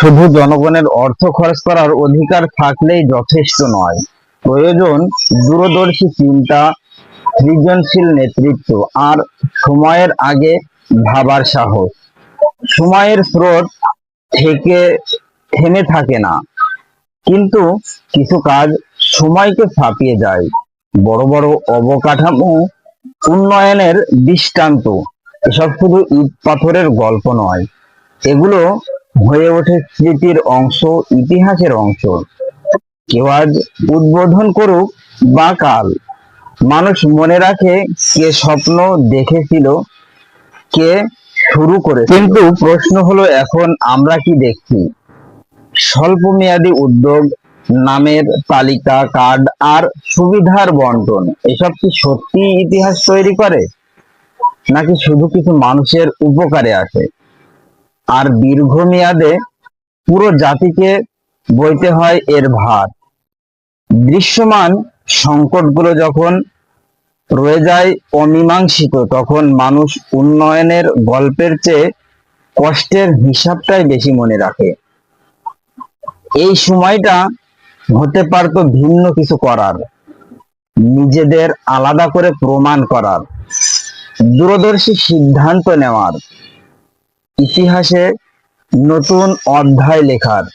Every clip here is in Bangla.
শুধু জনগণের অর্থ খরচ করার অধিকার থাকলেই যথেষ্ট নয়, প্রয়োজন দূরদর্শী চিন্তা, সৃজনশীল নেতৃত্ব আর সময়ের আগে ভাবার সাহস। সময়ের স্রোত থেকে থেমে থাকে না, কিন্তু কিছু কাজ সময়কে ছাপিয়ে যায়। বড় বড় অবকাঠামো উন্নয়নের দৃষ্টান্ত এসব শুধু ইট পাথরের গল্প নয়, এগুলো হয়ে ওঠে স্মৃতির অংশ, ইতিহাসের অংশ। কেউ আজ উদ্বোধন করুক বা কাল, মানুষ মনে রাখে কে স্বপ্ন দেখেছিল, কে শুরু করে। কিন্তু প্রশ্ন হলো, এখন আমরা কি দেখছি? স্বল্প মেয়াদী উদ্যোগ, নামের তালিকা, কার্ড আর সুবিধার বন্টন। এসব কি সত্যি ইতিহাস তৈরি করে, নাকি শুধু কিছু মানুষের উপকারে আসে? আর দীর্ঘমেয়াদে পুরো জাতিকে বইতে হয় এর ভার। দৃশ্যমান সংকটগুলো যখন রয়ে যায় অমীমাংসিত, তখন মানুষ উন্নয়নের গল্পের চেয়ে কষ্টের হিসাবটাই বেশি মনে রাখে। এই সময়টা হতে পারতো ভিন্ন কিছু করার, নিজেদের আলাদা করে প্রমাণ করার, দূরদর্শী সিদ্ধান্ত নেওয়ার, ইতিহাসে নতুন অধ্যায় লেখার।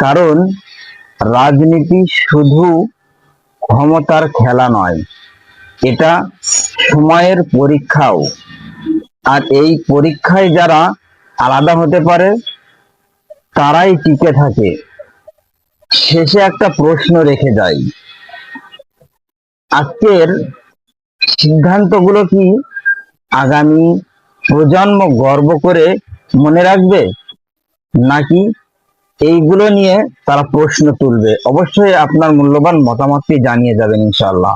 কারণ রাজনীতি শুধু ক্ষমতার খেলা নয়, এটা সময়ের পরীক্ষাও। আর এই পরীক্ষায় যারা আলাদা হতে পারে, তারাই টিকে থাকে। শেষে একটা প্রশ্ন রেখে যায়, আজকের সিদ্ধান্তগুলো কি আগামী প্রজন্ম গর্ব করে মনে রাখবে, নাকি এইগুলো নিয়ে তারা প্রশ্ন তুলবে? অবশ্যই আপনার মূল্যবান মতামতটি জানিয়ে যাবেন ইনশাআল্লাহ।